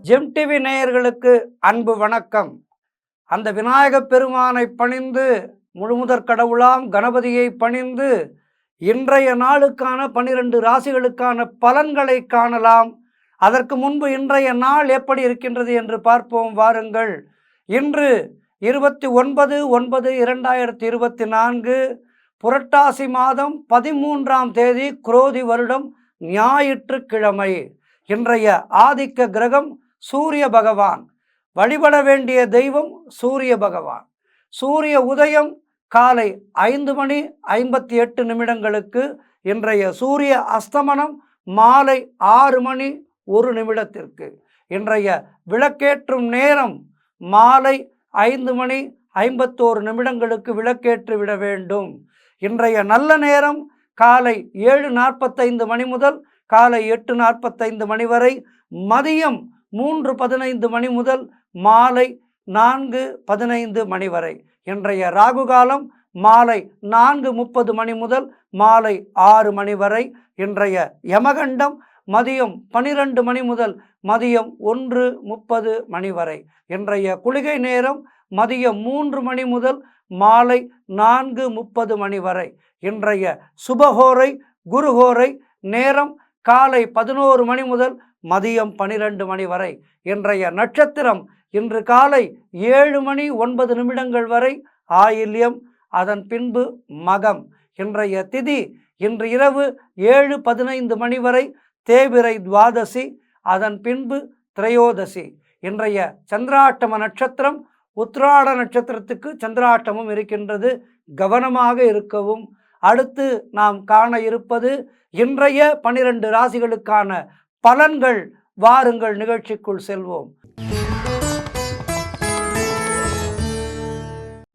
GeM TV நேயர்களுக்கு அன்பு வணக்கம். அந்த விநாயகப் பெருமானை பணிந்து முழுமுதற் கடவுளாம் கணபதியை பணிந்து இன்றைய நாளுக்கான 12 ராசிகளுக்கான பலன்களை காணலாம். அதற்கு முன்பு இன்றைய நாள் எப்படி இருக்கின்றது என்று பார்ப்போம் வாருங்கள். இன்று 29/9/2024 புரட்டாசி மாதம் 13ஆம் தேதி குரோதி வருடம் ஞாயிற்றுக்கிழமை. இன்றைய ஆதிக்க கிரகம் சூரிய பகவான். வழிபட வேண்டிய தெய்வம் சூரிய பகவான். சூரிய உதயம் காலை 5:58 இன்றைய சூரிய அஸ்தமனம் மாலை 6:01. இன்றைய விளக்கேற்றும் நேரம் மாலை 5:51 விளக்கேற்றி விட வேண்டும். இன்றைய நல்ல நேரம் காலை 7:45 முதல் காலை 8:45 வரை, மதியம் 3:15 முதல் மாலை 4:15 வரை. இன்றைய ராகு காலம் மாலை 4:30 முதல் மாலை 6 வரை. இன்றைய யமகண்டம் மதியம் 12 முதல் மதியம் 1:30 வரை. இன்றைய குளிகை நேரம் மதியம் 3 முதல் மாலை 4:30 வரை. இன்றைய சுபஹோரை குருஹோரை நேரம் காலை 11 முதல் மதியம் 12 வரை. இன்றைய நட்சத்திரம் இன்று காலை 7:09 வரை ஆயில்யம், அதன் பின்பு மகம். இன்றைய திதி இன்று இரவு 7:15 வரை தேபிரை துவாதசி, அதன் பின்பு திரையோதசி. இன்றைய சந்திராஷ்டம நட்சத்திரம் உத்திராட நட்சத்திரத்துக்கு சந்திராஷ்டமம் இருக்கின்றது, கவனமாக இருக்கவும். அடுத்து நாம் காண இருப்பது இன்றைய 12 ராசிகளுக்கான பலன்கள். வாருங்கள் நிகழ்ச்சிக்குள் செல்வோம்.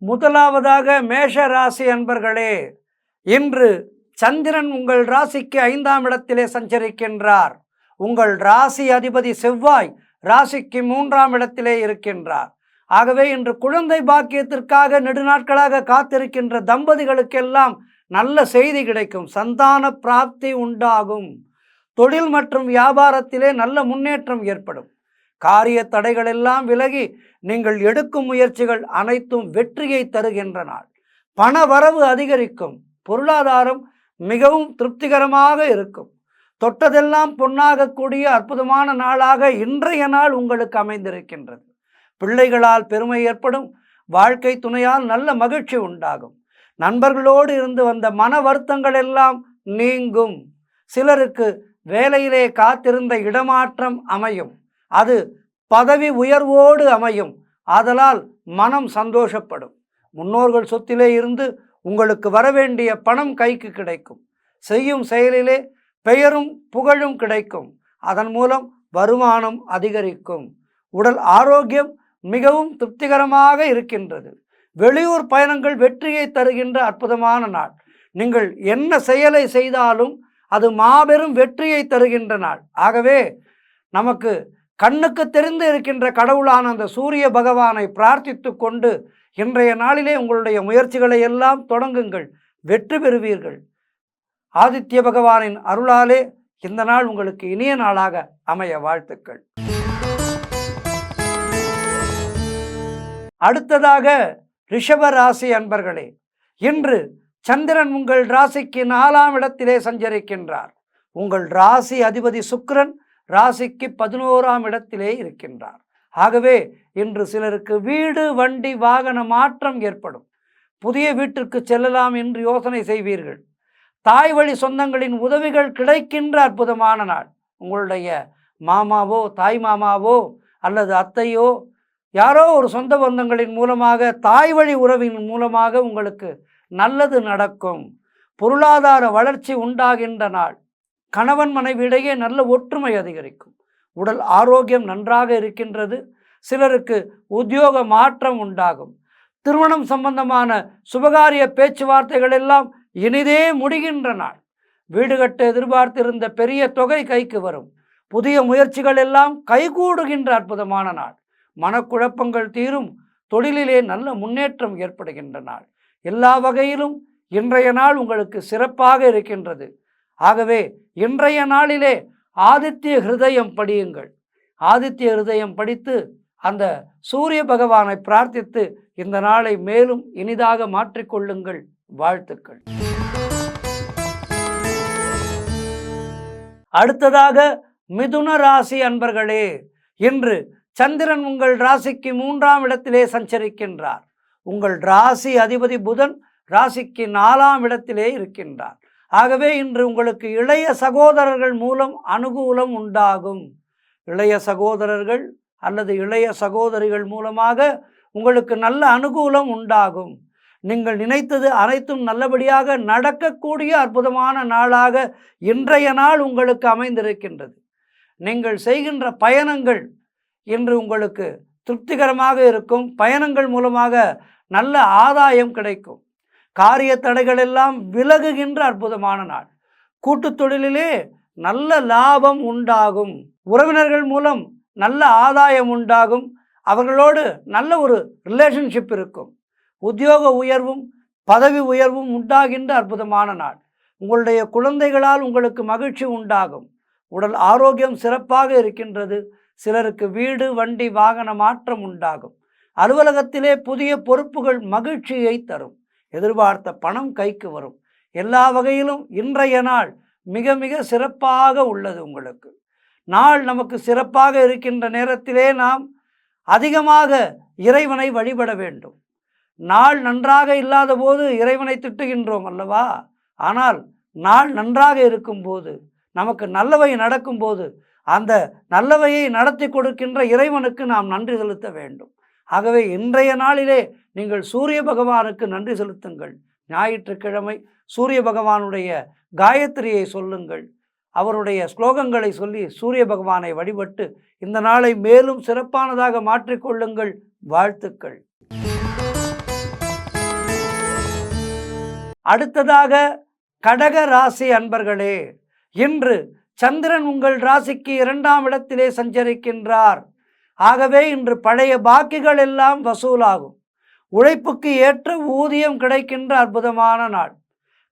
முதலாவதாக மேஷ ராசி அன்பர்களே, இன்று சந்திரன் உங்கள் ராசிக்கு 5ஆம் இடத்திலே சஞ்சரிக்கின்றார். உங்கள் ராசி அதிபதி செவ்வாய் ராசிக்கு 3ஆம் இடத்திலே இருக்கின்றார். ஆகவே இன்று குழந்தை பாக்கியத்திற்காக நெடுநாட்களாக காத்திருக்கின்ற தம்பதிகளுக்கெல்லாம் நல்ல செய்தி கிடைக்கும். சந்தான பிராப்தி உண்டாகும். தொழில் மற்றும் வியாபாரத்திலே நல்ல முன்னேற்றம் ஏற்படும். காரிய தடைகள் எல்லாம் விலகி நீங்கள் எடுக்கும் முயற்சிகள் அனைத்தும் வெற்றியை தருகின்ற நாள். பண வரவு அதிகரிக்கும். பொருளாதாரம் மிகவும் திருப்திகரமாக இருக்கும். தொட்டதெல்லாம் பொன்னாகக்கூடிய அற்புதமான நாளாக இன்றைய நாள் உங்களுக்கு அமைந்திருக்கின்றது. பிள்ளைகளால் பெருமை ஏற்படும். வாழ்க்கை துணையால் நல்ல மகிழ்ச்சி உண்டாகும். நண்பர்களோடு இருந்து வந்த மன வருத்தங்கள் எல்லாம் நீங்கும். சிலருக்கு வேலையிலே காத்திருந்த இடமாற்றம் அமையும். அது பதவி உயர்வோடு அமையும். ஆதலால் மனம் சந்தோஷப்படும். முன்னோர்கள் சொத்திலே இருந்து உங்களுக்கு வரவேண்டிய பணம் கைக்கு கிடைக்கும். செய்யும் செயலிலே பெயரும் புகழும் கிடைக்கும். அதன் மூலம் வருமானம் அதிகரிக்கும். உடல் ஆரோக்கியம் மிகவும் திருப்திகரமாக இருக்கின்றது. வெளியூர் பயணங்கள் வெற்றியை தருகின்ற அற்புதமான நாள். நீங்கள் என்ன செயலை செய்தாலும் அது மாபெரும் வெற்றியை தருகின்ற நாள். ஆகவே நமக்கு கண்ணுக்கு தெரிந்து இருக்கின்ற கடவுளான அந்த சூரிய பகவானை பிரார்த்தித்து கொண்டு இன்றைய நாளிலே உங்களுடைய முயற்சிகளை எல்லாம் தொடங்குங்கள். வெற்றி பெறுவீர்கள். ஆதித்ய பகவானின் அருளாலே இந்த நாள் உங்களுக்கு இனிய நாளாக அமைய வாழ்த்துக்கள். அடுத்ததாக ரிஷப ராசி அன்பர்களே, இன்று சந்திரன் உங்கள் ராசிக்கு 4ஆம் இடத்திலே சஞ்சரிக்கின்றார். உங்கள் ராசி அதிபதி சுக்கிரன் ராசிக்கு 11ஆம் இடத்திலே இருக்கின்றார். ஆகவே இன்று சிலருக்கு வீடு வண்டி வாகன மாற்றம் ஏற்படும். புதிய வீட்டிற்கு செல்லலாம் என்று யோசனை செய்வீர்கள். தாய் வழி சொந்தங்களின் உதவிகள் கிடைக்கின்ற அற்புதமான நாள். உங்களுடைய மாமாவோ தாய் மாமாவோ அல்லது அத்தையோ யாரோ ஒரு சொந்த பந்தங்களின் மூலமாக, தாய் வழி உறவின் மூலமாக உங்களுக்கு நல்லது நடக்கும். பொருளாதார வளர்ச்சி உண்டாகின்ற நாள். கணவன் மனைவியிடையே நல்ல ஒற்றுமை அதிகரிக்கும். உடல் ஆரோக்கியம் நன்றாக இருக்கின்றது. சிலருக்கு உத்தியோக மாற்றம் உண்டாகும். திருமணம் சம்பந்தமான சுபகாரிய பேச்சுவார்த்தைகள் எல்லாம் இனிதே முடிகின்ற நாள். வீடு கட்ட எதிர்பார்த்திருந்த பெரிய தொகை கைக்கு வரும். புதிய முயற்சிகள் எல்லாம் கைகூடுகின்ற அற்புதமான நாள். மனக்குழப்பங்கள் தீரும். தொழிலிலே நல்ல முன்னேற்றம் ஏற்படுகின்ற நாள். எல்லா வகையிலும் இன்றைய நாள் உங்களுக்கு சிறப்பாக இருக்கின்றது. ஆகவே இன்றைய நாளிலே ஆதித்ய ஹிருதயம் படியுங்கள். ஆதித்ய ஹிருதயம் படித்து அந்த சூரிய பகவானை பிரார்த்தித்து இந்த நாளை மேலும் இனிதாக மாற்றிக்கொள்ளுங்கள். வாழ்த்துக்கள். அடுத்ததாக மிதுன ராசி அன்பர்களே, இன்று சந்திரன் உங்கள் ராசிக்கு 3ஆம் இடத்திலே சஞ்சரிக்கின்றார். உங்கள் ராசி அதிபதி புதன் ராசிக்கு 4ஆம் இடத்திலே இருக்கின்றார். ஆகவே இன்று உங்களுக்கு இளைய சகோதரர்கள் மூலம் அனுகூலம் உண்டாகும். இளைய சகோதரர்கள் அல்லது இளைய சகோதரிகள் மூலமாக உங்களுக்கு நல்ல அனுகூலம் உண்டாகும். நீங்கள் நினைத்தது அனைத்தும் நல்லபடியாக நடக்கக்கூடிய அற்புதமான நாளாக இன்றைய நாள் உங்களுக்கு அமைந்திருக்கின்றது. நீங்கள் செய்கின்ற பயணங்கள் இன்று உங்களுக்கு திருப்திகரமாக இருக்கும். பயணங்கள் மூலமாக நல்ல ஆதாயம் கிடைக்கும். காரிய தடைகள் எல்லாம் விலகுகின்ற அற்புதமான நாள். கூட்டுத் தொழிலிலே நல்ல லாபம் உண்டாகும். உறவினர்கள் மூலம் நல்ல ஆதாயம் உண்டாகும். அவர்களோடு நல்ல ஒரு ரிலேஷன்ஷிப் இருக்கும். உத்தியோக உயர்வும் பதவி உயர்வும் உண்டாகின்ற அற்புதமான நாள். உங்களுடைய குழந்தைகளால் உங்களுக்கு மகிழ்ச்சி உண்டாகும். உடல் ஆரோக்கியம் சிறப்பாக இருக்கின்றது. சிலருக்கு வீடு வண்டி வாகன மாற்றம் உண்டாகும். அலுவலகத்திலே புதிய பொறுப்புகள் மகிழ்ச்சியை தரும். எதிர்பார்த்த பணம் கைக்கு வரும். எல்லா வகையிலும் இன்றைய நாள் மிக மிக சிறப்பாக உள்ளது. உங்களுக்கு நாள் நமக்கு சிறப்பாக இருக்கின்ற நேரத்திலே நாம் அதிகமாக இறைவனை வழிபட வேண்டும். நாள் நன்றாக இல்லாத போது இறைவனை திட்டுகின்றோம் அல்லவா? ஆனால் நாள் நன்றாக இருக்கும்போது, நமக்கு நல்லவை நடக்கும்போது, அந்த நல்லவையை நடத்தி கொடுக்கின்ற இறைவனுக்கு நாம் நன்றி செலுத்த வேண்டும். ஆகவே இன்றைய நாளிலே நீங்கள் சூரிய பகவானுக்கு நன்றி செலுத்துங்கள். ஞாயிற்றுக்கிழமை சூரிய பகவானுடைய காயத்ரியை சொல்லுங்கள். அவருடைய ஸ்லோகங்களை சொல்லி சூரிய பகவானை வழிபட்டு இந்த நாளை மேலும் சிறப்பானதாக மாற்றிக்கொள்ளுங்கள். வாழ்த்துக்கள். அடுத்ததாக கடக ராசி அன்பர்களே, இன்று சந்திரன் உங்கள் ராசிக்கு 2ஆம் இடத்திலே சஞ்சரிக்கின்றார். ஆகவே இன்று பழைய பாக்கிகள் எல்லாம் வசூலாகும். உழைப்புக்கு ஏற்ற ஊதியம் கிடைக்கின்ற அற்புதமான நாள்.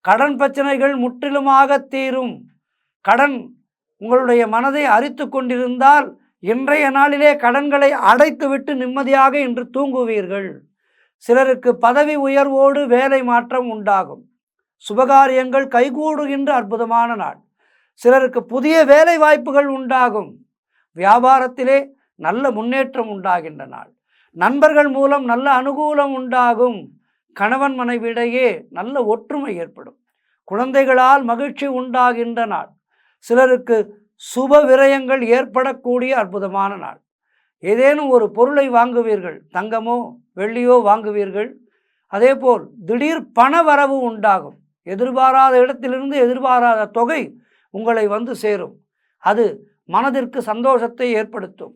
கடன் பிரச்சனைகள் முற்றிலுமாக தீரும். கடன் உங்களுடைய மனதை அரித்து கொண்டிருந்தால் இன்றைய நாளிலே கடன்களை அடைத்துவிட்டு நிம்மதியாக இன்று தூங்குவீர்கள். சிலருக்கு பதவி உயர்வோடு வேலை மாற்றம் உண்டாகும். சுபகாரியங்கள் கைகூடுகின்ற அற்புதமான நாள். சிலருக்கு புதிய வேலை வாய்ப்புகள் உண்டாகும். வியாபாரத்திலே நல்ல முன்னேற்றம் உண்டாகின்ற நாள். நண்பர்கள் மூலம் நல்ல அனுகூலம் உண்டாகும். கணவன் மனைவியிடையே நல்ல ஒற்றுமை ஏற்படும். குழந்தைகளால் மகிழ்ச்சி உண்டாகின்ற நாள். சிலருக்கு சுப விரயங்கள் ஏற்படக்கூடிய அற்புதமான நாள். ஏதேனும் ஒரு பொருளை வாங்குவீர்கள். தங்கமோ வெள்ளியோ வாங்குவீர்கள். அதேபோல் திடீர் பண வரவு உண்டாகும். எதிர்பாராத இடத்திலிருந்து எதிர்பாராத தொகை உங்களை வந்து சேரும். அது மனதிற்கு சந்தோஷத்தை ஏற்படுத்தும்.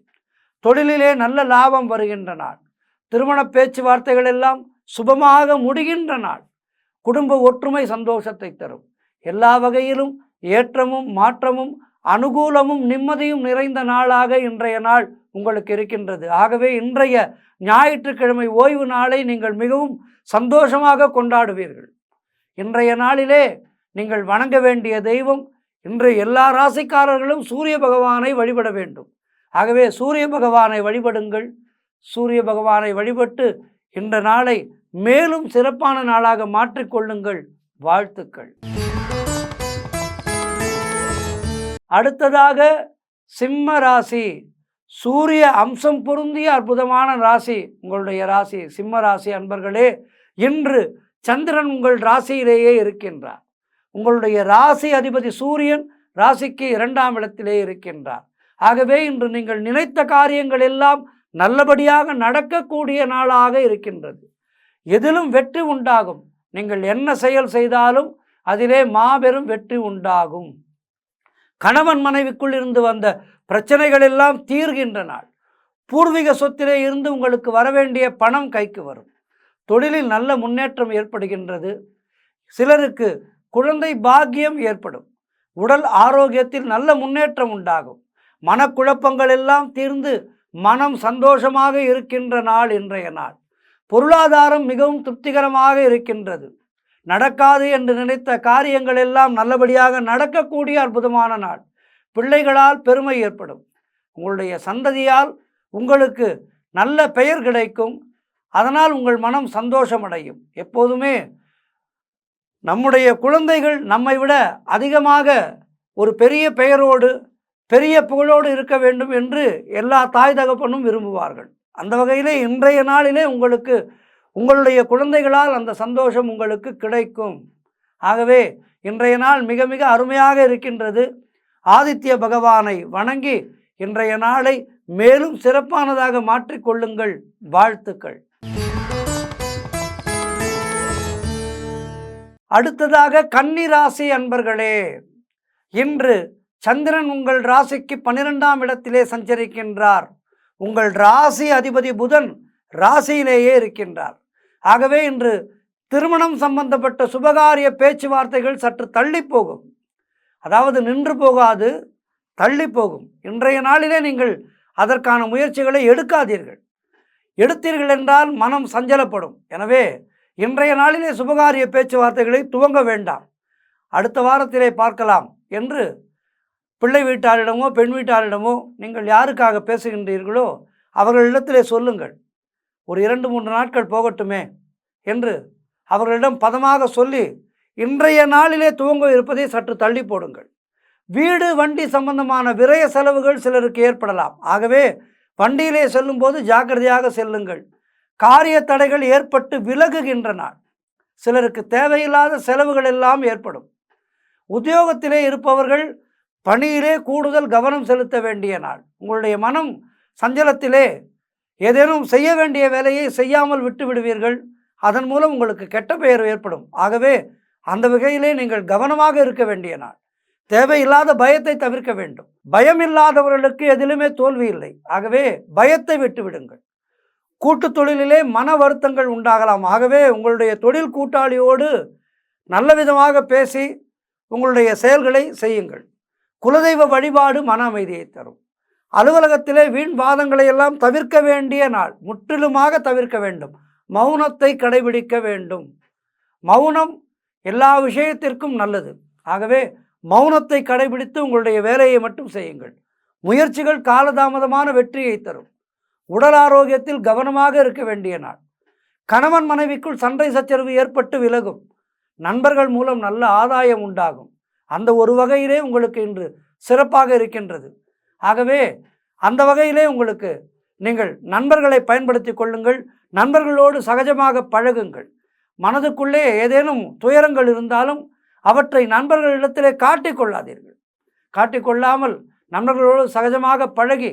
தொழிலிலே நல்ல லாபம் வருகின்ற நாள். திருமண பேச்சுவார்த்தைகள் எல்லாம் சுபமாக முடிகின்ற நாள். குடும்ப ஒற்றுமை சந்தோஷத்தை தரும். எல்லா வகையிலும் ஏற்றமும் மாற்றமும் அனுகூலமும் நிம்மதியும் நிறைந்த நாளாக இன்றைய நாள் உங்களுக்கு இருக்கின்றது. ஆகவே இன்றைய ஞாயிற்றுக்கிழமை ஓய்வு நாளை நீங்கள் மிகவும் சந்தோஷமாக கொண்டாடுவீர்கள். இன்றைய நாளிலே நீங்கள் வணங்க வேண்டிய தெய்வம், இன்று எல்லா ராசிக்காரர்களும் சூரிய பகவானை வழிபட வேண்டும். ஆகவே சூரிய பகவானை வழிபடுங்கள். சூரிய பகவானை வழிபட்டு இந்த நாளை மேலும் சிறப்பான நாளாக மாற்றிக்கொள்ளுங்கள். வாழ்த்துக்கள். அடுத்ததாக சிம்ம ராசி. சூரிய அம்சம் பொருந்திய அற்புதமான ராசி உங்களுடைய ராசி. சிம்ம ராசி அன்பர்களே, இன்று சந்திரன் உங்கள் ராசியிலேயே இருக்கின்றார். உங்களுடைய ராசி அதிபதி சூரியன் ராசிக்கு 2ஆம் இடத்திலே இருக்கின்றார். ஆகவே இன்று நீங்கள் நினைத்த காரியங்கள் எல்லாம் நல்லபடியாக நடக்கக்கூடிய நாளாக இருக்கின்றது. எதிலும் வெற்றி உண்டாகும். நீங்கள் என்ன செயல் செய்தாலும் அதிலே மாபெரும் வெற்றி உண்டாகும். கணவன் மனைவிக்குள் இருந்து வந்த பிரச்சனைகள் எல்லாம் தீர்கின்ற நாள். பூர்வீக சொத்திலே இருந்து உங்களுக்கு வரவேண்டிய பணம் கைக்கு வரும். தொழிலில் நல்ல முன்னேற்றம் ஏற்படுகின்றது. சிலருக்கு குழந்தை பாக்கியம் ஏற்படும். உடல் ஆரோக்கியத்தில் நல்ல முன்னேற்றம் உண்டாகும். மனக்குழப்பங்கள் எல்லாம் தீர்ந்து மனம் சந்தோஷமாக இருக்கின்ற நாள் இன்றைய நாள். பொருளாதாரம் மிகவும் திருப்திகரமாக இருக்கின்றது. நடக்காது என்று நினைத்த காரியங்கள் எல்லாம் நல்லபடியாக நடக்கக்கூடிய அற்புதமான நாள். பிள்ளைகளால் பெருமை ஏற்படும். உங்களுடைய சந்ததியால் உங்களுக்கு நல்ல பெயர் கிடைக்கும். அதனால் உங்கள் மனம் சந்தோஷமடையும். எப்போதுமே நம்முடைய குழந்தைகள் நம்மை விட அதிகமாக ஒரு பெரிய பெயரோடு பெரிய புகழோடு இருக்க வேண்டும் என்று எல்லா தாய் தகப்பனும் விரும்புவார்கள். அந்த வகையிலே இன்றைய நாளிலே உங்களுக்கு உங்களுடைய குழந்தைகளால் அந்த சந்தோஷம் உங்களுக்கு கிடைக்கும். ஆகவே இன்றைய நாள் மிக மிக அருமையாக இருக்கின்றது. ஆதித்ய பகவானை வணங்கி இன்றைய நாளை மேலும் சிறப்பானதாக மாற்றிக்கொள்ளுங்கள். வாழ்த்துக்கள். அடுத்ததாக கன்னி ராசி அன்பர்களே, இன்று சந்திரன் உங்கள் ராசிக்கு 12ஆம் இடத்திலே சஞ்சரிக்கின்றார். உங்கள் ராசி அதிபதி புதன் ராசியிலேயே இருக்கின்றார். ஆகவே இன்று திருமணம் சம்பந்தப்பட்ட சுபகாரிய பேச்சுவார்த்தைகள் சற்று தள்ளி போகும். அதாவது நின்று போகாது, தள்ளி போகும். இன்றைய நாளிலே நீங்கள் அதற்கான முயற்சிகளை எடுக்காதீர்கள். எடுத்தீர்கள் என்றால் மனம் சஞ்சலப்படும். எனவே இன்றைய நாளிலே சுபகாரிய பேச்சுவார்த்தைகளை துவங்க வேண்டாம், அடுத்த வாரத்திலே பார்க்கலாம் என்று பிள்ளை வீட்டாரிடமோ பெண் வீட்டாரிடமோ நீங்கள் யாருக்காக பேசுகின்றீர்களோ அவர்களிடத்திலே சொல்லுங்கள். ஒரு 2-3 நாட்கள் போகட்டுமே என்று அவர்களிடம் பதமாக சொல்லி இன்றைய நாளிலே துவங்க இருப்பதை சற்று தள்ளி போடுங்கள். வீடு வண்டி சம்பந்தமான விரய செலவுகள் சிலருக்கு ஏற்படலாம். ஆகவே வண்டியிலே செல்லும்போது ஜாக்கிரதையாக செல்லுங்கள். காரிய தடைகள் ஏற்பட்டு விலகுகின்ற நாள். சிலருக்கு தேவையில்லாத செலவுகள் எல்லாம் ஏற்படும். உத்தியோகத்திலே இருப்பவர்கள் பணியிலே கூடுதல் கவனம் செலுத்த வேண்டிய நாள். உங்களுடைய மனம் சஞ்சலத்திலே ஏதேனும் செய்ய வேண்டிய வேலையை செய்யாமல் விட்டு விடுவீர்கள். அதன் மூலம் உங்களுக்கு கெட்ட பெயர் ஏற்படும். ஆகவே அந்த வகையிலே நீங்கள் கவனமாக இருக்க வேண்டிய நாள். தேவையில்லாத பயத்தை தவிர்க்க வேண்டும். பயம் இல்லாதவர்களுக்கு எதிலுமே தோல்வி இல்லை. ஆகவே பயத்தை விட்டு விடுங்கள். கூட்டு தொழிலிலே மன வருத்தங்கள் உண்டாகலாம். ஆகவே உங்களுடைய தொழில் கூட்டாளியோடு நல்ல விதமாக பேசி உங்களுடைய செயல்களை செய்யுங்கள். குலதெய்வ வழிபாடு மன அமைதியை தரும். அலுவலகத்திலே வீண் வாதங்களை எல்லாம் தவிர்க்க வேண்டிய நாள். முற்றிலுமாக தவிர்க்க வேண்டும். மௌனத்தை கடைபிடிக்க வேண்டும். மௌனம் எல்லா விஷயத்திற்கும் நல்லது. ஆகவே மௌனத்தை கடைபிடித்து உங்களுடைய வேலையை மட்டும் செய்யுங்கள். முயற்சிகள் காலதாமதமான வெற்றியை தரும். உடல் ஆரோக்கியத்தில் கவனமாக இருக்க வேண்டிய நாள். கணவன் மனைவிக்குள் சண்டை சச்சரவு ஏற்பட்டு விலகும். நண்பர்கள் மூலம் நல்ல ஆதாயம் உண்டாகும். அந்த ஒரு வகையிலே உங்களுக்கு இன்று சிறப்பாக இருக்கின்றது. ஆகவே அந்த வகையிலே உங்களுக்கு நீங்கள் நண்பர்களை பயன்படுத்தி கொள்ளுங்கள். நண்பர்களோடு சகஜமாக பழகுங்கள். மனதுக்குள்ளே ஏதேனும் துயரங்கள் இருந்தாலும் அவற்றை நண்பர்களிடத்திலே காட்டிக்கொள்ளாதீர்கள். காட்டிக்கொள்ளாமல் நண்பர்களோடு சகஜமாக பழகி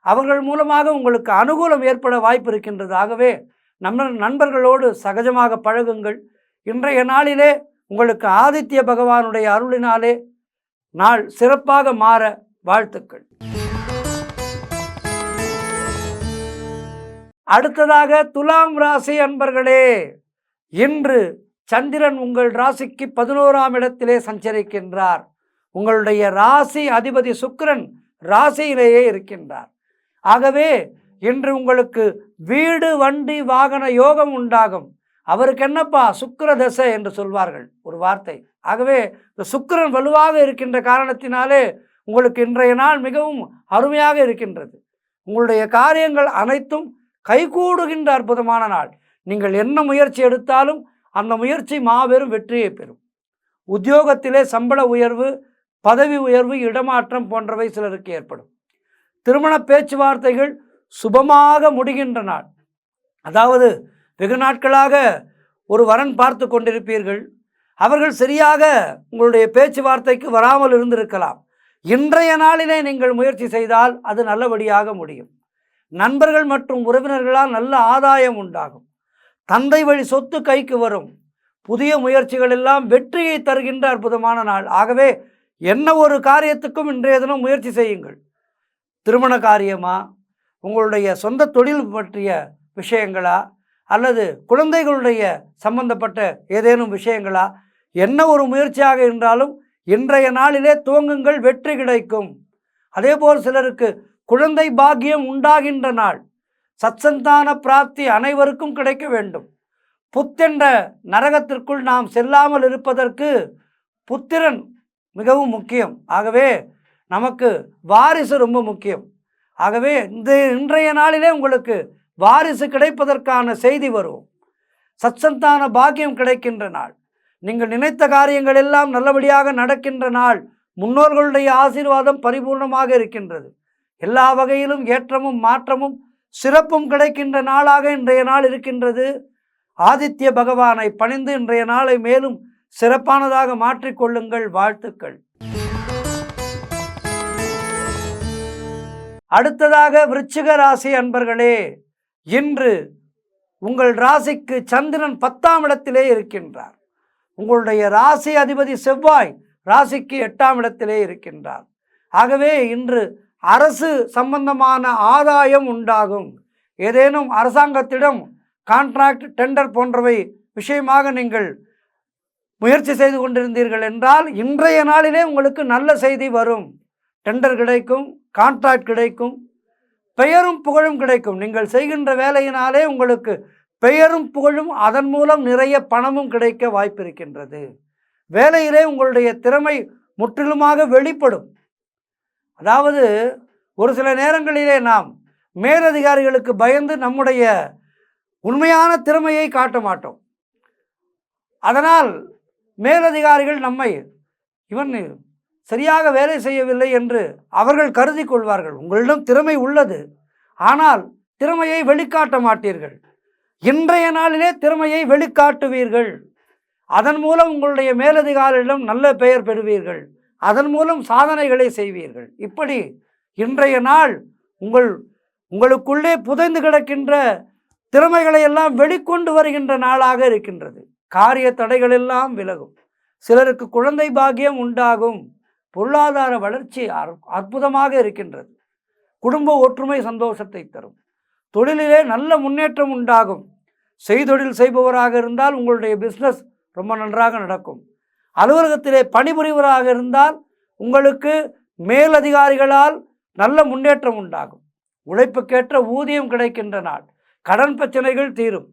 அவர்கள் மூலமாக உங்களுக்கு அனுகூலம் ஏற்பட வாய்ப்பு இருக்கின்றது. ஆகவே நண்பர்களோடு சகஜமாக பழகுங்கள். இன்றைய நாளிலே உங்களுக்கு ஆதித்ய பகவானுடைய அருளினாலே நாள் சிறப்பாக மாற வாழ்த்துக்கள். அடுத்ததாக துலாம் ராசி அன்பர்களே, இன்று சந்திரன் உங்கள் ராசிக்கு 11ஆம் இடத்திலே சஞ்சரிக்கின்றார். உங்களுடைய ராசி அதிபதி சுக்கிரன் ராசியிலேயே இருக்கின்றார். ஆகவே இன்று உங்களுக்கு வீடு வண்டி வாகன யோகம் உண்டாகும். அவருக்கு என்னப்பா சுக்கிர தசை என்று சொல்வார்கள் ஒரு வார்த்தை. ஆகவே இந்த சுக்கிரன் வலுவாக இருக்கின்ற காரணத்தினாலே உங்களுக்கு இன்றைய நாள் மிகவும் அருமையாக இருக்கின்றது. உங்களுடைய காரியங்கள் அனைத்தும் கைகூடுகின்ற அற்புதமான நாள். நீங்கள் என்ன முயற்சி எடுத்தாலும் அந்த முயற்சி மாபெரும் வெற்றியை பெறும். உத்தியோகத்திலே சம்பள உயர்வு, பதவி உயர்வு, இடமாற்றம் போன்றவை சிலருக்கு ஏற்படும். திருமண பேச்சுவார்த்தைகள் சுபமாக முடிகின்ற நாள். அதாவது வெகு நாட்களாக ஒரு வரன் பார்த்து கொண்டிருப்பீர்கள். அவர்கள் சரியாக உங்களுடைய பேச்சுவார்த்தைக்கு வராமல் இருந்திருக்கலாம். இன்றைய நாளிலே நீங்கள் முயற்சி செய்தால் அது நல்லபடியாக முடியும். நண்பர்கள் மற்றும் உறவினர்களால் நல்ல ஆதாயம் உண்டாகும். தந்தை வழி சொத்து கைக்கு வரும். புதிய முயற்சிகள் எல்லாம் வெற்றியை தருகின்ற அற்புதமான நாள். ஆகவே என்ன ஒரு காரியத்துக்கும் இன்றைய தினம் முயற்சி செய்யுங்கள். திருமண காரியமா, உங்களுடைய சொந்த தொழில் பற்றிய விஷயங்களா, அல்லது குழந்தைகளுடைய சம்பந்தப்பட்ட ஏதேனும் விஷயங்களா, என்ன ஒரு முயற்சியாக இருந்தாலும் இன்றைய நாளிலே துவங்குங்கள், வெற்றி கிடைக்கும். அதேபோல் சிலருக்கு குழந்தை பாக்கியம் உண்டாகின்ற நாள். சத்சந்தான பிராப்தி அனைவருக்கும் கிடைக்க வேண்டும். புத்தென்ற நரகத்திற்குள் நாம் செல்லாமல் இருப்பதற்கு புத்திரன் மிகவும் முக்கியம். ஆகவே நமக்கு வாரிசு ரொம்ப முக்கியம். ஆகவே இன்றைய நாளிலே உங்களுக்கு வாரிசு கிடைப்பதற்கான செய்தி வரும். சத்சந்தான பாக்கியம் கிடைக்கின்ற நாள். நீங்கள் நினைத்த காரியங்கள் எல்லாம் நல்லபடியாக நடக்கின்ற நாள். முன்னோர்களுடைய ஆசீர்வாதம் பரிபூர்ணமாக இருக்கின்றது. எல்லா வகையிலும் ஏற்றமும் மாற்றமும் சிறப்பும் கிடைக்கின்ற நாளாக இன்றைய நாள் இருக்கின்றது. ஆதித்ய பகவானை பணிந்து இன்றைய நாளை மேலும் சிறப்பானதாக மாற்றிக்கொள்ளுங்கள். வாழ்த்துக்கள். அடுத்ததாக விருச்சிக ராசி அன்பர்களே, இன்று உங்கள் ராசிக்கு சந்திரன் 10ஆம் இடத்திலே இருக்கின்றார். உங்களுடைய ராசி அதிபதி செவ்வாய் ராசிக்கு 8ஆம் இடத்திலே இருக்கின்றார். ஆகவே இன்று அரசு சம்பந்தமான ஆதாயம் உண்டாகும். ஏதேனும் அரசாங்கத்திடம் கான்ட்ராக்ட், டெண்டர் போன்றவை விஷயமாக நீங்கள் முயற்சி செய்து கொண்டிருந்தீர்கள் என்றால் இன்றைய நாளிலே உங்களுக்கு நல்ல செய்தி வரும். டெண்டர் கிடைக்கும், கான்ட்ராக்ட் கிடைக்கும், பெயரும் புகழும் கிடைக்கும். நீங்கள் செய்கின்ற வேலையினாலே உங்களுக்கு பெயரும் புகழும், அதன் மூலம் நிறைய பணமும் கிடைக்க வாய்ப்பிருக்கின்றது. வேலையிலே உங்களுடைய திறமை முற்றிலுமாக வெளிப்படும். அதாவது ஒரு சில நேரங்களிலே நாம் மேலதிகாரிகளுக்கு பயந்து நம்முடைய உண்மையான திறமையை காட்ட மாட்டோம். அதனால் மேலதிகாரிகள் நம்மை இவன் சரியாக வேலை செய்யவில்லை என்று அவர்கள் கருதி கொள்வார்கள். உங்களிடம் திறமை உள்ளது, ஆனால் திறமையை வெளிக்காட்ட மாட்டீர்கள். இன்றைய நாளிலே திறமையை வெளிக்காட்டுவீர்கள். அதன் மூலம் உங்களுடைய மேலதிகாரிகளிடம் நல்ல பெயர் பெறுவீர்கள். அதன் மூலம் சாதனைகளை செய்வீர்கள். இப்படி இன்றைய நாள் உங்களுக்குள்ளே புதைந்து கிடக்கின்ற திறமைகளை எல்லாம் வெளிக்கொண்டு வருகின்ற நாளாக இருக்கின்றது. காரிய தடைகள் எல்லாம் விலகும். சிலருக்கு குழந்தை பாக்கியம் உண்டாகும். பொருளாதார வளர்ச்சி அற்புதமாக இருக்கின்றது. குடும்ப ஒற்றுமை சந்தோஷத்தை தரும். தொழிலிலே நல்ல முன்னேற்றம் உண்டாகும். செய்தொழில் செய்பவராக இருந்தால் உங்களுடைய பிஸ்னஸ் ரொம்ப நன்றாக நடக்கும். அலுவலகத்திலே பணிபுரிவராக இருந்தால் உங்களுக்கு மேலதிகாரிகளால் நல்ல முன்னேற்றம் உண்டாகும். உழைப்புக்கேற்ற ஊதியம் கிடைக்கின்ற நாள். கடன் பிரச்சனைகள் தீரும்.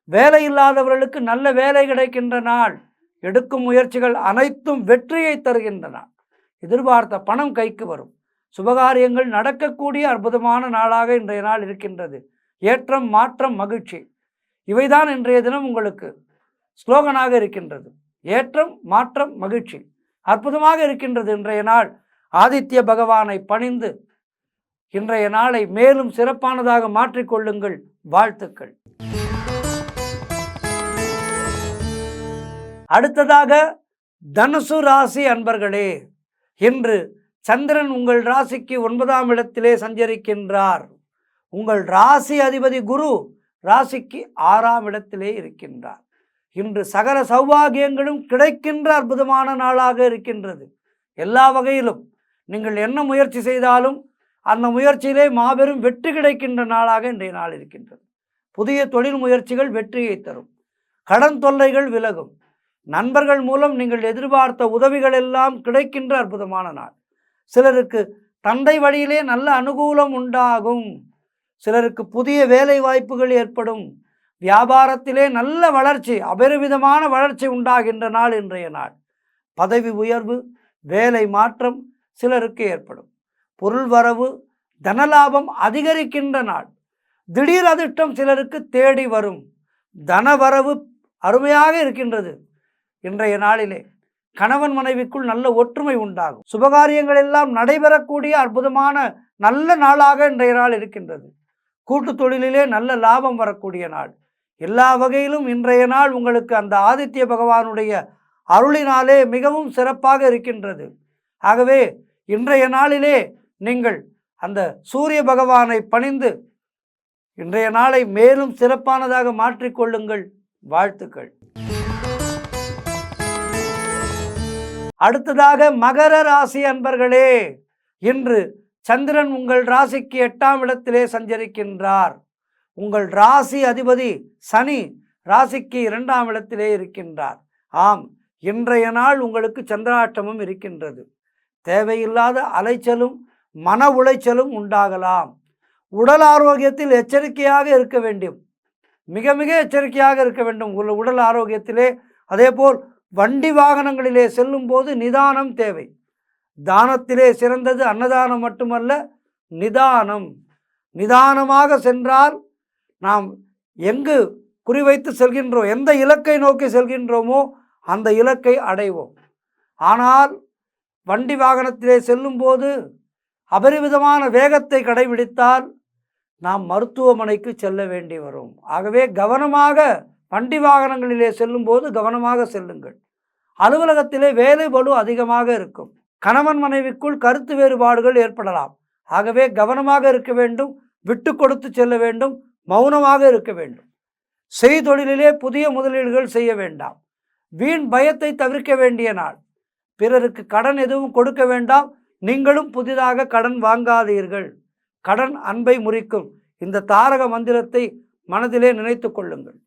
வேலை இல்லாதவர்களுக்கு நல்ல வேலை கிடைக்கின்ற நாள். எடுக்கும் முயற்சிகள் அனைத்தும் வெற்றியை தருகின்ற நாள். எதிர்பார்த்த பணம் கைக்கு வரும். சுபகாரியங்கள் நடக்கக்கூடிய அற்புதமான நாளாக இன்றைய நாள் இருக்கின்றது. ஏற்றம், மாற்றம், மகிழ்ச்சி, இவைதான் இன்றைய தினம் உங்களுக்கு ஸ்லோகனாக இருக்கின்றது. ஏற்றம், மாற்றம், மகிழ்ச்சி அற்புதமாக இருக்கின்றது. இன்றைய நாள் ஆதித்ய பகவானை பணிந்து இன்றைய நாளை மேலும் சிறப்பானதாக மாற்றிக்கொள்ளுங்கள். வாழ்த்துக்கள். அடுத்ததாக தனுசு ராசி அன்பர்களே, இன்று சந்திரன் உங்கள் ராசிக்கு 9ஆம் இடத்திலே சஞ்சரிக்கின்றார். உங்கள் ராசி அதிபதி குரு ராசிக்கு 6ஆம் இடத்திலே இருக்கின்றார். இன்று சகல சௌபாகியங்களும் கிடைக்கின்ற அற்புதமான நாளாக இருக்கின்றது. எல்லா வகையிலும் நீங்கள் என்ன முயற்சி செய்தாலும் அந்த முயற்சியிலே மாபெரும் வெற்றி கிடைக்கின்ற நாளாக இன்றைய நாள் இருக்கின்றது. புதிய தொழில் முயற்சிகள் வெற்றியை தரும். கடன் தொல்லைகள் விலகும். நண்பர்கள் மூலம் நீங்கள் எதிர்பார்த்த உதவிகள் எல்லாம் கிடைக்கின்ற அற்புதமான நாள். சிலருக்கு தந்தை வழியிலே நல்ல அனுகூலம் உண்டாகும். சிலருக்கு புதிய வேலை வாய்ப்புகள் ஏற்படும். வியாபாரத்திலே நல்ல வளர்ச்சி, அபரிவிதமான வளர்ச்சி உண்டாகின்ற நாள் இன்றைய நாள். பதவி உயர்வு, வேலை மாற்றம் சிலருக்கு ஏற்படும். பொருள் வரவு, தனலாபம் அதிகரிக்கின்ற நாள். திடீர் அதிர்ஷ்டம் சிலருக்கு தேடி வரும். தனவரவு அருமையாக இருக்கின்றது. இன்றைய நாளிலே கணவன் மனைவிக்குள் நல்ல ஒற்றுமை உண்டாகும். சுபகாரியங்கள் எல்லாம் நடைபெறக்கூடிய அற்புதமான நல்ல நாளாக இன்றைய நாள் இருக்கின்றது. கூட்டு தொழிலிலே நல்ல லாபம் வரக்கூடிய நாள். எல்லா வகையிலும் இன்றைய நாள் உங்களுக்கு அந்த ஆதித்ய பகவானுடைய அருளினாலே மிகவும் சிறப்பாக இருக்கின்றது. ஆகவே இன்றைய நாளிலே நீங்கள் அந்த சூரிய பகவானை பணிந்து இன்றைய நாளை மேலும் சிறப்பானதாக மாற்றிக்கொள்ளுங்கள். வாழ்த்துக்கள். அடுத்ததாக மகர ராசி அன்பர்களே, இன்று சந்திரன் உங்கள் ராசிக்கு 8ஆம் இடத்திலே சஞ்சரிக்கின்றார். உங்கள் ராசி அதிபதி சனி ராசிக்கு 2ஆம் இடத்திலே இருக்கின்றார். ஆம், இன்றைய நாள் உங்களுக்கு சந்திராஷ்டமம் இருக்கின்றது. தேவையில்லாத அலைச்சலும் மன உளைச்சலும் உண்டாகலாம். உடல் ஆரோக்கியத்தில் எச்சரிக்கையாக இருக்க வேண்டும். மிக மிக எச்சரிக்கையாக இருக்க வேண்டும் உடல் ஆரோக்கியத்திலே. அதேபோல் வண்டி வாகனங்களிலே செல்லும் போது நிதானம் தேவை. தானத்திலே சிறந்தது அன்னதானம் மட்டுமல்ல, நிதானம். நிதானமாக சென்றால் நாம் எங்கு குறிவைத்து செல்கின்றோம், எந்த இலக்கை நோக்கி செல்கின்றோமோ அந்த இலக்கை அடைவோம். ஆனால் வண்டி வாகனத்திலே செல்லும்போது அபரிவிதமான வேகத்தை கடைபிடித்தால் நாம் மருத்துவமனைக்கு செல்ல வேண்டி வரும். ஆகவே கவனமாக வண்டி வாகனங்களிலே செல்லும்போது கவனமாக செல்லுங்கள். அலுவலகத்திலே வேலை பளு அதிகமாக இருக்கும். கணவன் மனைவிக்குள் கருத்து வேறுபாடுகள் ஏற்படலாம். ஆகவே கவனமாக இருக்க வேண்டும், விட்டு கொடுத்து செல்ல வேண்டும், மௌனமாக இருக்க வேண்டும். செய்தொழிலிலே புதிய முதலீடுகள் செய்ய வேண்டாம். வீண் பயத்தை தவிர்க்க வேண்டிய நாள். பிறருக்கு கடன் எதுவும் கொடுக்க வேண்டாம். நீங்களும் புதிதாக கடன் வாங்காதீர்கள். கடன் அன்பை முறிக்கும். இந்த தாரக மந்திரத்தை மனதிலே நினைத்து கொள்ளுங்கள்.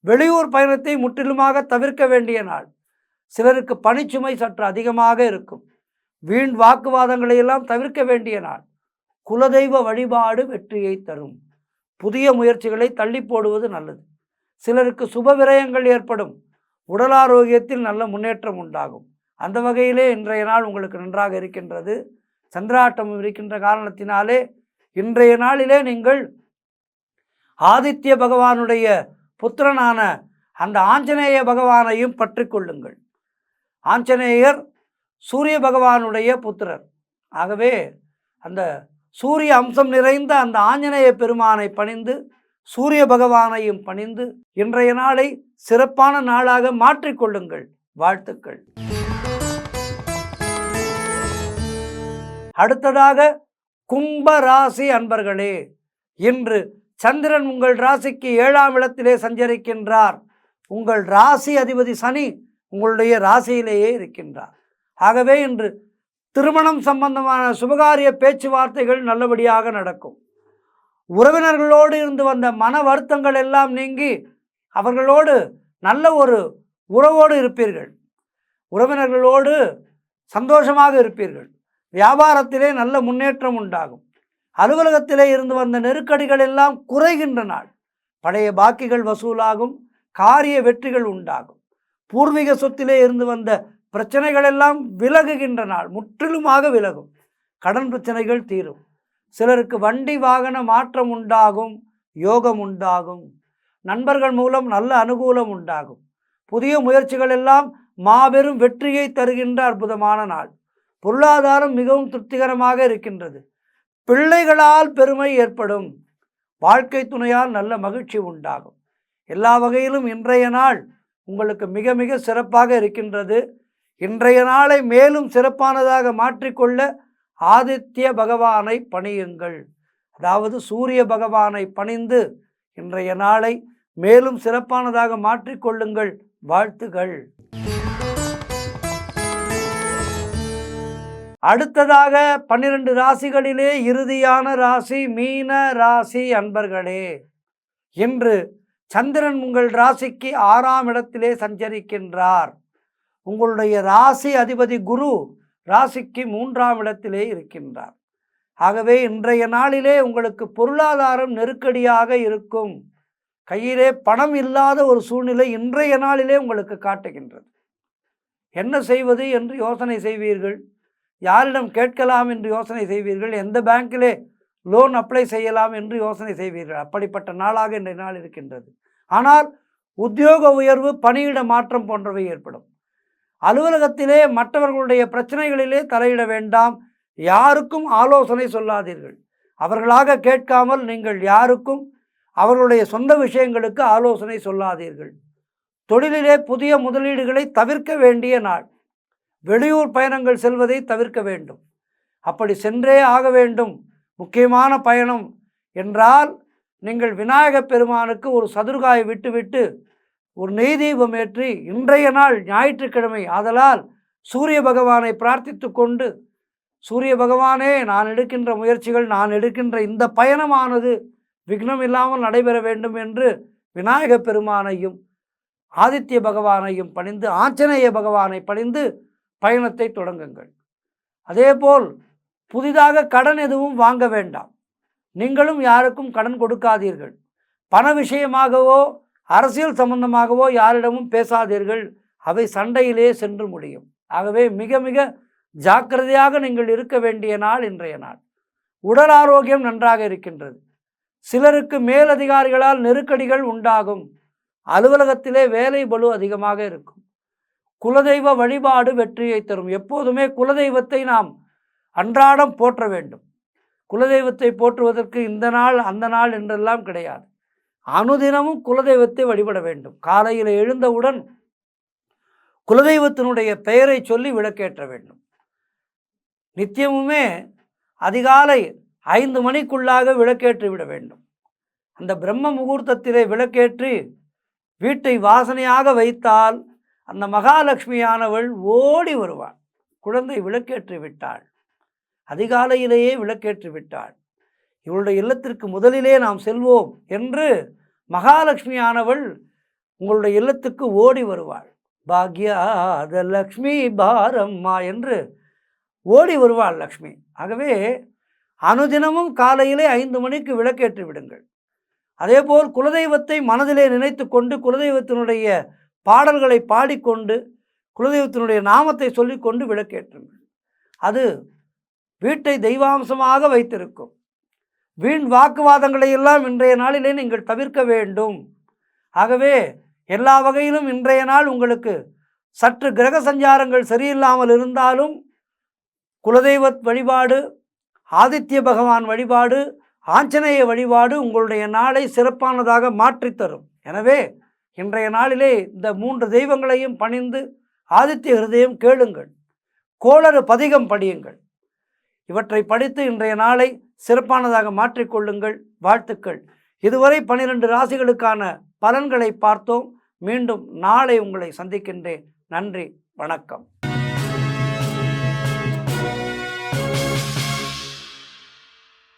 வெளியூர் பயணத்தை முற்றிலுமாக தவிர்க்க வேண்டிய நாள். சிலருக்கு பணிச்சுமை சற்று அதிகமாக இருக்கும். வீண் வாக்குவாதங்களை எல்லாம் தவிர்க்க வேண்டிய நாள். குலதெய்வ வழிபாடு வெற்றியை தரும். புதிய முயற்சிகளை தள்ளி போடுவது நல்லது. சிலருக்கு சுப விரயங்கள் ஏற்படும். உடல் ஆரோக்கியத்தில் நல்ல முன்னேற்றம் உண்டாகும். அந்த வகையிலே இன்றைய நாள் உங்களுக்கு நன்றாக இருக்கின்றது. சந்திராட்டம் இருக்கின்ற காரணத்தினாலே இன்றைய நாளிலே நீங்கள் ஆதித்ய பகவானுடைய புத்திரனான அந்த ஆஞ்சநேய பகவானையும் பற்றி கொள்ளுங்கள். ஆஞ்சநேயர் சூரிய பகவானுடைய புத்திரர். ஆகவே அந்த சூரிய அம்சம் நிறைந்த அந்த ஆஞ்சநேய பெருமானை பணிந்து சூரிய பகவானையும் பணிந்து இன்றைய நாளை சிறப்பான நாளாக மாற்றிக்கொள்ளுங்கள். வாழ்த்துக்கள். அடுத்ததாக கும்ப ராசி அன்பர்களே, இன்று சந்திரன் உங்கள் ராசிக்கு 7ஆம் இடத்திலே சஞ்சரிக்கின்றார். உங்கள் ராசி அதிபதி சனி உங்களுடைய ராசியிலேயே இருக்கின்றார். ஆகவே இன்று திருமணம் சம்பந்தமான சுபகாரிய பேச்சுவார்த்தைகள் நல்லபடியாக நடக்கும். உறவினர்களோடு இருந்து வந்த மன வருத்தங்கள் எல்லாம் நீங்கி அவர்களோடு நல்ல ஒரு உறவோடு இருப்பீர்கள். உறவினர்களோடு சந்தோஷமாக இருப்பீர்கள். வியாபாரத்திலே நல்ல முன்னேற்றம் உண்டாகும். அலுவலகத்திலே இருந்து வந்த நெருக்கடிகள் எல்லாம் குறைகின்ற நாள். பழைய பாக்கிகள் வசூலாகும். காரிய வெற்றிகள் உண்டாகும். பூர்வீக சொத்திலே இருந்து வந்த பிரச்சனைகள் எல்லாம் விலகுகின்ற நாள். முற்றிலுமாக விலகும். கடன் பிரச்சனைகள் தீரும். சிலருக்கு வண்டி வாகன மாற்றம் உண்டாகும். யோகம் உண்டாகும். நண்பர்கள் மூலம் நல்ல அனுகூலம் உண்டாகும். புதிய முயற்சிகள் எல்லாம் மாபெரும் வெற்றியை தருகின்ற அற்புதமான நாள். பொருளாதாரம் மிகவும் திருப்திகரமாக இருக்கின்றது. பிள்ளைகளால் பெருமை ஏற்படும். வாழ்க்கை துணையால் நல்ல மகிழ்ச்சி உண்டாகும். எல்லா வகையிலும் இன்றைய நாள் உங்களுக்கு மிக மிக சிறப்பாக இருக்கின்றது. இன்றைய நாளை மேலும் சிறப்பானதாக மாற்றிக்கொள்ள ஆதித்ய பகவானை பணியுங்கள். அதாவது சூரிய பகவானை பணிந்து இன்றைய நாளை மேலும் சிறப்பானதாக மாற்றிக்கொள்ளுங்கள். வாழ்த்துகள். அடுத்ததாக 12 ராசிகளிலே இறுதியான ராசி மீன ராசி அன்பர்களே, இன்று சந்திரன் உங்கள் ராசிக்கு 6ஆம் இடத்திலே சஞ்சரிக்கின்றார். உங்களுடைய ராசி அதிபதி குரு ராசிக்கு 3ஆம் இடத்திலே இருக்கின்றார். ஆகவே இன்றைய நாளிலே உங்களுக்கு பொருளாதாரம் நெருக்கடியாக இருக்கும். கையிலே பணம் இல்லாத ஒரு சூழ்நிலை இன்றைய நாளிலே உங்களுக்கு காட்டுகின்றது. என்ன செய்வது என்று யோசனை செய்வீர்கள். யாரிடம் கேட்கலாம் என்று யோசனை செய்வீர்கள். எந்த பேங்கிலே லோன் அப்ளை செய்யலாம் என்று யோசனை செய்வீர்கள். அப்படிப்பட்ட நாளாக இன்றைய நாள் இருக்கின்றது. ஆனால் உத்தியோக உயர்வு, பணியிட மாற்றம் போன்றவை ஏற்படும். அலுவலகத்திலே மற்றவர்களுடைய பிரச்சனைகளிலே தலையிட வேண்டாம். யாருக்கும் ஆலோசனை சொல்லாதீர்கள். அவர்களாக கேட்காமல் நீங்கள் யாருக்கும் அவர்களுடைய சொந்த விஷயங்களுக்கு ஆலோசனை சொல்லாதீர்கள். தொழிலிலே புதிய முதலீடுகளை தவிர்க்க வேண்டிய நாள். வெளியூர் பயணங்கள் செல்வதை தவிர்க்க வேண்டும். அப்படி சென்றே ஆக வேண்டும் முக்கியமான பயணம் என்றால் நீங்கள் விநாயகப் பெருமானுக்கு ஒரு சதுர்காயை விட்டுவிட்டு ஒரு நெய் தீபம் ஏற்றி இன்றைய நாள் ஞாயிற்றுக்கிழமை ஆதலால் சூரிய பகவானை பிரார்த்தித்து கொண்டு, சூரிய பகவானே, நான் எடுக்கின்ற முயற்சிகள், நான் எடுக்கின்ற இந்த பயணமானது விக்னம் இல்லாமல் நடைபெற வேண்டும் என்று விநாயகப் பெருமானையும் ஆதித்ய பகவானையும் பணிந்து ஆஞ்சநேய பகவானை பணிந்து பயணத்தை தொடங்குங்கள். அதேபோல் புதிதாக கடன் எதுவும் வாங்க வேண்டாம். நீங்களும் யாருக்கும் கடன் கொடுக்காதீர்கள். பண விஷயமாகவோ அரசியல் சம்பந்தமாகவோ யாரிடமும் பேசாதீர்கள். அவை சண்டையிலே சென்று முடியும். ஆகவே மிக மிக ஜாக்கிரதையாக நீங்கள் இருக்க வேண்டிய நாள் இன்றைய நாள். உடல் ஆரோக்கியம் நன்றாக இருக்கின்றது. சிலருக்கு மேலதிகாரிகளால் நெருக்கடிகள் உண்டாகும். அலுவலகத்திலே வேலை பளு அதிகமாக இருக்கும். குலதெய்வ வழிபாடு வெற்றியை தரும். எப்போதுமே குலதெய்வத்தை நாம் அன்றாடம் போற்ற வேண்டும். குலதெய்வத்தை போற்றுவதற்கு இந்த நாள் அந்த நாள் என்றெல்லாம் கிடையாது. அனுதினமும் குலதெய்வத்தை வழிபட வேண்டும். காலையில் எழுந்தவுடன் குலதெய்வத்தினுடைய பெயரை சொல்லி விளக்கேற்ற வேண்டும். நித்தியமுமே அதிகாலை 5 மணிக்குள்ளாக விளக்கேற்றி விட வேண்டும். அந்த பிரம்ம முகூர்த்தத்திலே விளக்கேற்றி வீட்டை வாசனையாக வைத்தால் அந்த மகாலட்சுமியானவள் ஓடி வருவாள். குழந்தை விளக்கேற்றி விட்டாள், அதிகாலையிலேயே விளக்கேற்றி விட்டாள், இவளுடைய இல்லத்திற்கு முதலிலே நாம் செல்வோம் என்று மகாலட்சுமியானவள் உங்களுடைய இல்லத்துக்கு ஓடி வருவாள். பாக்யாத லக்ஷ்மி பாரம்மா என்று ஓடி வருவாள் லக்ஷ்மி. ஆகவே அனுதினமும் காலையிலே 5 மணிக்கு விளக்கேற்றி விடுங்கள். அதேபோல் குலதெய்வத்தை மனதிலே நினைத்து கொண்டு குலதெய்வத்தினுடைய பாடல்களை பாடிக்கொண்டு குலதெய்வத்தினுடைய நாமத்தை சொல்லிக்கொண்டு விளக்கேற்றுங்கள். அது வீட்டை தெய்வாம்சமாக வைத்திருக்கும். வீண் வாக்குவாதங்களை எல்லாம் இன்றைய நாளிலே நீங்கள் தவிர்க்க வேண்டும். ஆகவே எல்லா வகையிலும் இன்றைய நாள் உங்களுக்கு சற்று கிரக சஞ்சாரங்கள் சரியில்லாமல் இருந்தாலும் குலதெய்வ வழிபாடு, ஆதித்ய பகவான் வழிபாடு, ஆஞ்சநேய வழிபாடு உங்களுடைய நாளை சிறப்பானதாக மாற்றித்தரும். எனவே இன்றைய நாளிலே இந்த 3 தெய்வங்களையும் பணிந்து ஆதித்ய ஹிருதயம் கேளுங்கள், கோளறு பதிகம் படியுங்கள். இவற்றை படித்து இன்றைய நாளை சிறப்பானதாக மாற்றிக்கொள்ளுங்கள். வாழ்த்துக்கள். இதுவரை 12 ராசிகளுக்கான பலன்களை பார்த்தோம். மீண்டும் நாளை உங்களை சந்திக்கின்றேன். நன்றி, வணக்கம்.